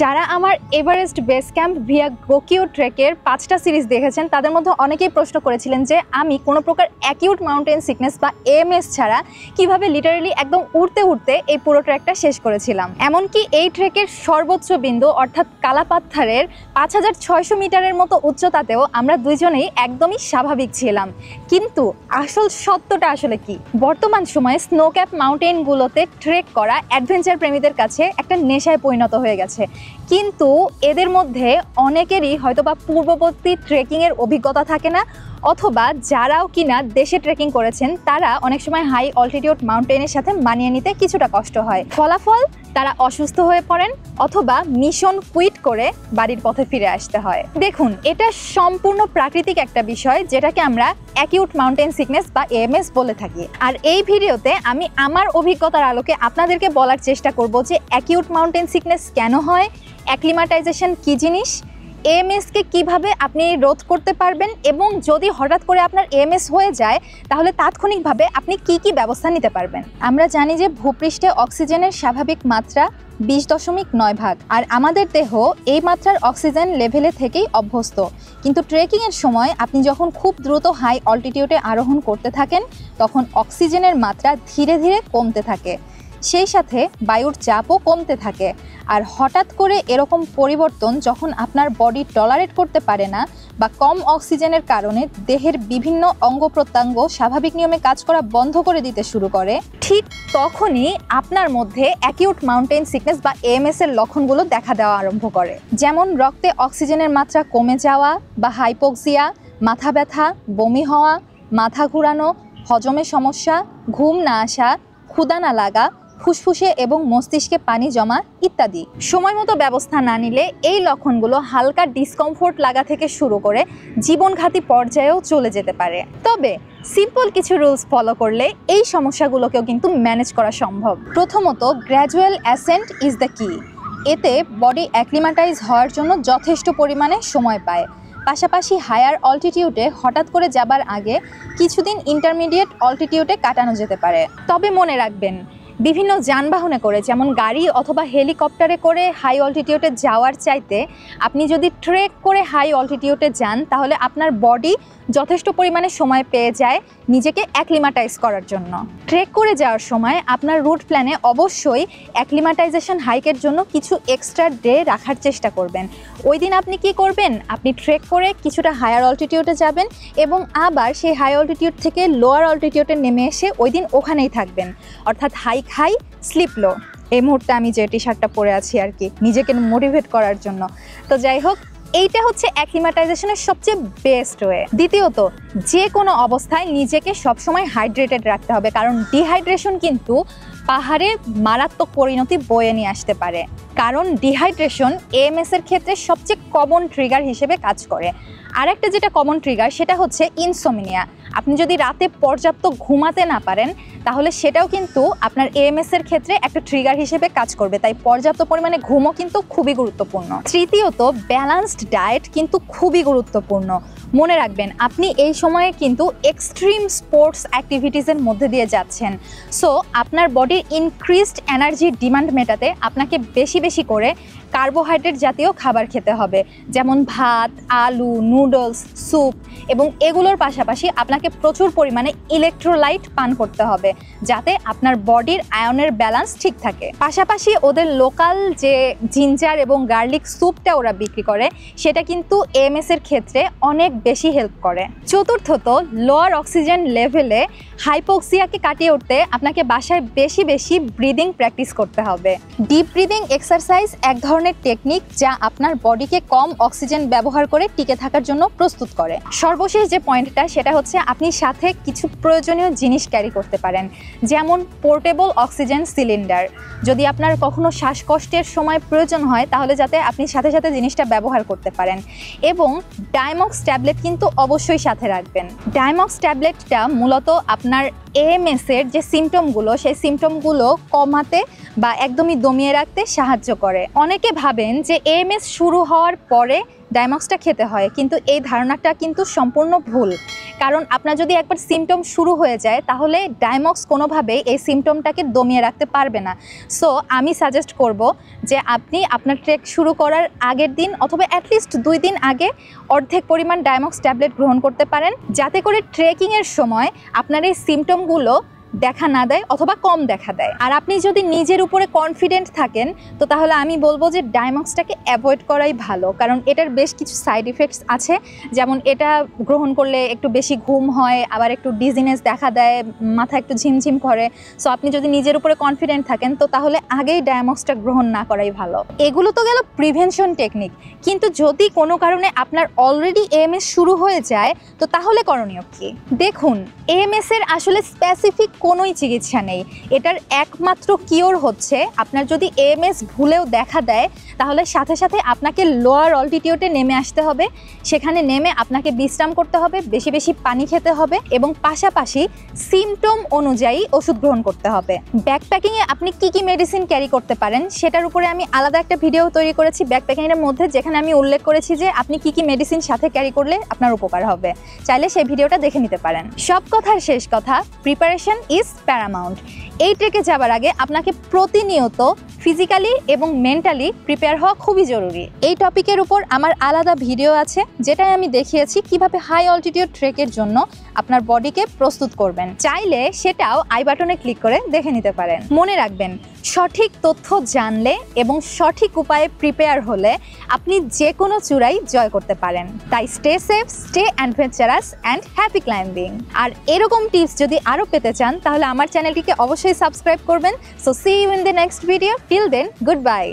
যারা আমার Everest base camp Villa Gokyo ট্রেকের 5টা সিরিজ দেখেছেন তাদের মধ্যে অনেকেই প্রশ্ন করেছিলেন যে আমি কোনো প্রকার অ্যাকিউট মাউন্টেন সিকনেস বা এএমএস ছাড়া কিভাবে লিটারালি একদম উড়তে উড়তে এই পুরো ট্রেকটা শেষ করেছিলাম। এমনকি এই ট্রেকের সর্বোচ্চ বিন্দু অর্থাৎ কালাপাত্থারের 5600 মিটারের মতো উচ্চতাতেও আমরা দুইজনেই একদমই স্বাভাবিক ছিলাম। কিন্তু আসল সত্যটা আসলে কি? বর্তমান সময়ে স্নো ক্যাপ মাউন্টেনগুলোতে ট্রেক করা অ্যাডভেঞ্চার প্রেমীদের কাছে একটা নেশায় পরিণত হয়ে গেছে। কিন্তু এদের মধ্যে অনেকেরই হয়তোবা পূর্ববর্তী ট্রেকিংয়ের অভিজ্ঞতা থাকে না, অথবা যারাও কিনা দেশে ট্রেকিং করেছেন তারা অনেক সময় হাই অল্টিটিউড মাউন্টেনের সাথে মানিয়ে নিতে কিছুটা কষ্ট হয়। ফলাফল তারা অসুস্থ হয়ে পড়েন অথবা মিশন কুইট করে বাড়ির পথে ফিরে আসতে হয়। দেখুন, এটা সম্পূর্ণ প্রাকৃতিক একটা বিষয় যেটাকে আমরা অ্যাকিউট মাউন্টেন সিকনেস বা এএমএস বলে থাকি। আর এই ভিডিওতে আমি আমার অভিজ্ঞতার আলোকে আপনাদেরকে বলার চেষ্টা করব যে অ্যাকিউট মাউন্টেন সিকনেস কেন হয়, অ্যাক্লিমাটাইজেশন কী জিনিস, এএমএসকে কিভাবে আপনি রোধ করতে পারবেন, এবং যদি হঠাৎ করে আপনার এএমএস হয়ে যায় তাহলে তাৎক্ষণিকভাবে আপনি কি কি ব্যবস্থা নিতে পারবেন। আমরা জানি যে ভূপৃষ্ঠে অক্সিজেনের স্বাভাবিক মাত্রা 20.9 ভাগ, আর আমাদের দেহ এই মাত্রার অক্সিজেন লেভেলে থেকেই অভ্যস্ত। কিন্তু ট্রেকিংয়ের সময় আপনি যখন খুব দ্রুত হাই অল্টিটিউডে আরোহণ করতে থাকেন তখন অক্সিজেনের মাত্রা ধীরে ধীরে কমতে থাকে, সেই সাথে বায়ুর চাপও কমতে থাকে। আর হঠাৎ করে এরকম পরিবর্তন যখন আপনার বডি টলারেট করতে পারে না বা কম অক্সিজেনের কারণে দেহের বিভিন্ন অঙ্গ প্রত্যঙ্গ স্বাভাবিক নিয়মে কাজ করা বন্ধ করে দিতে শুরু করে, ঠিক তখনই আপনার মধ্যে অ্যাকিউট মাউন্টেন সিকনেস বা এএমএস এর লক্ষণগুলো দেখা দেওয়া আরম্ভ করে। যেমন রক্তে অক্সিজেনের মাত্রা কমে যাওয়া বা হাইপোক্সিয়া, মাথা ব্যথা, বমি হওয়া, মাথা ঘোরানো, হজমের সমস্যা, ঘুম না আসা, ক্ষুধা না লাগা, ফুসফুসে এবং মস্তিষ্কে পানি জমা ইত্যাদি। সময় মতো ব্যবস্থা না নিলে এই লক্ষণগুলো হালকা ডিসকমফোর্ট লাগা থেকে শুরু করে জীবনঘাতী পর্যায়েও চলে যেতে পারে। তবে সিম্পল কিছু রুলস ফলো করলে এই সমস্যাগুলোকেও কিন্তু ম্যানেজ করা সম্ভব। প্রথমত, গ্র্যাজুয়াল অ্যাসেন্ড ইজ দ্য কি। এতে বডি অ্যাক্লিমাটাইজ হওয়ার জন্য যথেষ্ট পরিমাণে সময় পায়। পাশাপাশি হায়ার অল্টিটিউডে হঠাৎ করে যাবার আগে কিছুদিন ইন্টারমিডিয়েট অল্টিটিউডে কাটানো যেতে পারে। তবে মনে রাখবেন, বিভিন্ন যানবাহনে করে যেমন গাড়ি অথবা হেলিকপ্টারে করে হাই অল্টিটিউডে যাওয়ার চাইতে আপনি যদি ট্রেক করে হাই অল্টিটিউডে যান তাহলে আপনার বডি যথেষ্ট পরিমাণে সময় পেয়ে যায় নিজেকে অ্যাক্লিমাটাইজ করার জন্য। ট্রেক করে যাওয়ার সময় আপনার রুট প্ল্যানে অবশ্যই অ্যাক্লিমাটাইজেশন হাইকের জন্য কিছু এক্সট্রা ডে রাখার চেষ্টা করবেন। ওই দিন আপনি কি করবেন? আপনি ট্রেক করে কিছুটা হায়ার অল্টিটিউডে যাবেন এবং আবার সেই হাই অল্টিটিউড থেকে লোয়ার অল্টিটিউডে নেমে এসে ওই দিন ওখানেই থাকবেন, অর্থাৎ হাইক হাই স্লিপ লো। এই মুহূর্তে আমি যে টি শার্টটা পরে আছি আর কি, নিজেকে মোটিভেট করার জন্য। তো যাই হোক, এইটা হচ্ছে অ্যাক্লিমাটাইজেশনের সবচেয়ে বেস্ট ওয়ে। দ্বিতীয়ত, যে কোনো অবস্থায় নিজেকে সবসময় হাইড্রেটেড রাখতে হবে, কারণ ডিহাইড্রেশন কিন্তু পাহাড়ে মারাত্মক পরিণতি বয়ে নিয়ে আসতে পারে। কারণ ডিহাইড্রেশন এএমএস এর ক্ষেত্রে সবচেয়ে কমন ট্রিগার হিসেবে কাজ করে। আরেকটা যেটা কমন ট্রিগার সেটা হচ্ছে ইনসোমনিয়া। আপনি যদি রাতে পর্যাপ্ত ঘুমাতে না পারেন তাহলে সেটাও কিন্তু আপনার এএমএস এর ক্ষেত্রে একটা ট্রিগার হিসেবে কাজ করবে, তাই পর্যাপ্ত পরিমাণে ঘুমও কিন্তু খুবই গুরুত্বপূর্ণ। তৃতীয়ত, ব্যালান্সড ডায়েট কিন্তু খুবই গুরুত্বপূর্ণ। মনে রাখবেন, আপনি এই সময়ে কিন্তু এক্সট্রিম স্পোর্টস অ্যাক্টিভিটিসের মধ্যে দিয়ে যাচ্ছেন। সো আপনার বডির ইনক্রিজড এনার্জির ডিমান্ড মেটাতে আপনাকে বেশি বেশি করে কার্বোহাইড্রেট জাতীয় খাবার খেতে হবে, যেমন ভাত, আলু, নুডলস, স্যুপ, এবং এগুলোর পাশাপাশি আপনাকে প্রচুর পরিমাণে ইলেকট্রোলাইট পান করতে হবে যাতে আপনার বডির আয়নের ব্যালেন্স ঠিক থাকে। পাশাপাশি ওদের লোকাল যে জিঞ্জার এবং গার্লিক স্যুপটা ওরা বিক্রি করে সেটা কিন্তু এএমএস এর ক্ষেত্রে অনেক বেশি হেল্প করে। চতুর্থত, লোয়ার অক্সিজেন লেভেলে হাইপোক্সিয়াকে কাটিয়ে উঠতে আপনাকে বাসায় বেশি বেশি ব্রিদিং প্র্যাকটিস করতে হবে। ডিপ ব্রিদিং এক্সারসাইজ এক ধরনের টেকনিক যা আপনার বডিকে কম অক্সিজেন ব্যবহার করে টিকে থাকার জন্য প্রস্তুত করে। সর্বশেষ যে পয়েন্টটা সেটা হচ্ছে আপনি সাথে কিছু প্রয়োজনীয় জিনিস ক্যারি করতে পারেন, যেমন পোর্টেবল অক্সিজেন সিলিন্ডার। যদি আপনার কখনো শ্বাসকষ্টের সময় প্রয়োজন হয় তাহলে যাতে আপনি সাথে সাথে জিনিসটা ব্যবহার করতে পারেন। এবং ডায়মক্স ট্যাবলেট কিন্তু অবশ্যই সাথে রাখবেন। ডায়মক্স ট্যাবলেটটা মূলত আপনার এএমএস এর যে সিমটমগুলো সেই সিমটমগুলো কমাতে বা একদমই দমিয়ে রাখতে সাহায্য করে। অনেকে ভাবেন যে এএমএস শুরু হওয়ার পরে ডায়মক্সটা খেতে হয়, কিন্তু এই ধারণাটা কিন্তু সম্পূর্ণ ভুল। কারণ আপনার যদি একবার সিমটম শুরু হয়ে যায় তাহলে ডায়মক্স কোনোভাবেই এই সিমটমটাকে দমিয়ে রাখতে পারবে না। সো আমি সাজেস্ট করব যে আপনি আপনার ট্রেক শুরু করার আগের দিন অথবা অ্যাটলিস্ট 2 দিন আগে অর্ধেক পরিমাণ ডায়মক্স ট্যাবলেট গ্রহণ করতে পারেন, যাতে করে ট্রেকিংয়ের সময় আপনার এই সিমটমগুলো দেখা না দেয় অথবা কম দেখা দেয়। আর আপনি যদি নিজের উপরে কনফিডেন্ট থাকেন তো তাহলে আমি বলবো যে ডায়মক্সটাকে অ্যাভয়েড করাই ভালো, কারণ এটার বেশ কিছু সাইড ইফেক্টস আছে। যেমন এটা গ্রহণ করলে একটু বেশি ঘুম হয়, আবার একটু ডিজিনেস দেখা দেয়, মাথা একটু ঝিমঝিম করে। সো আপনি যদি নিজের উপরে কনফিডেন্ট থাকেন তো তাহলে আগেই ডায়মক্সটা গ্রহণ না করাই ভালো। এগুলো তো গেল প্রিভেনশন টেকনিক, কিন্তু যদি কোনো কারণে আপনার অলরেডি এএমএস শুরু হয়ে যায় তো তাহলে করণীয় কি? দেখুন, এএমএস এর আসলে স্পেসিফিক কোনোই চিকিৎসা নেই। এটার একমাত্র কিওর হচ্ছে আপনার যদি এএমএস ভুলেও দেখা দেয় তাহলে সাথে সাথে আপনাকে লোয়ার অল্টিটিউডে নেমে আসতে হবে। সেখানে নেমে আপনাকে বিশ্রাম করতে হবে, বেশি বেশি পানি খেতে হবে এবং পাশাপাশি সিমটম অনুযায়ী ওষুধ গ্রহণ করতে হবে। ব্যাকপ্যাকিংয়ে আপনি কি কি মেডিসিন ক্যারি করতে পারেন সেটার উপরে আমি আলাদা একটা ভিডিও তৈরি করেছি ব্যাকপ্যাকিংয়ের মধ্যে, যেখানে আমি উল্লেখ করেছি যে আপনি কি কি মেডিসিন সাথে ক্যারি করলে আপনার উপকার হবে। চাইলে সেই ভিডিওটা দেখে নিতে পারেন। সব কথার শেষ কথা, প্রিপারেশন ইজ প্যারামাউন্ট। এই ট্রেকে যাবার আগে আপনাকে প্রতিনিয়ত ফিজিক্যালি এবং মেন্টালি প্রিপেয়ার হওয়া খুবই জরুরি। এই টপিকের উপর আমার আলাদা ভিডিও আছে, যেটাই আমি দেখিয়েছি কিভাবে হাই অল্টিটিউড ট্রেকের জন্য আপনার বডিকে প্রস্তুত করবেন। চাইলে সেটাও আই বাটনে ক্লিক করে দেখে নিতে পারেন। মনে রাখবেন, সঠিক তথ্য জানলে এবং সঠিক উপায়ে প্রিপেয়ার হলে আপনি যে কোনো চূড়াই জয় করতে পারেন। তাই stay safe, stay adventurous and happy climbing. আর এরকম টিপস যদি আরও পেতে চান তাহলে আমার চ্যানেলটিকে অবশ্যই সাবস্ক্রাইব করবেন। So see you in the next video. Till then, good by.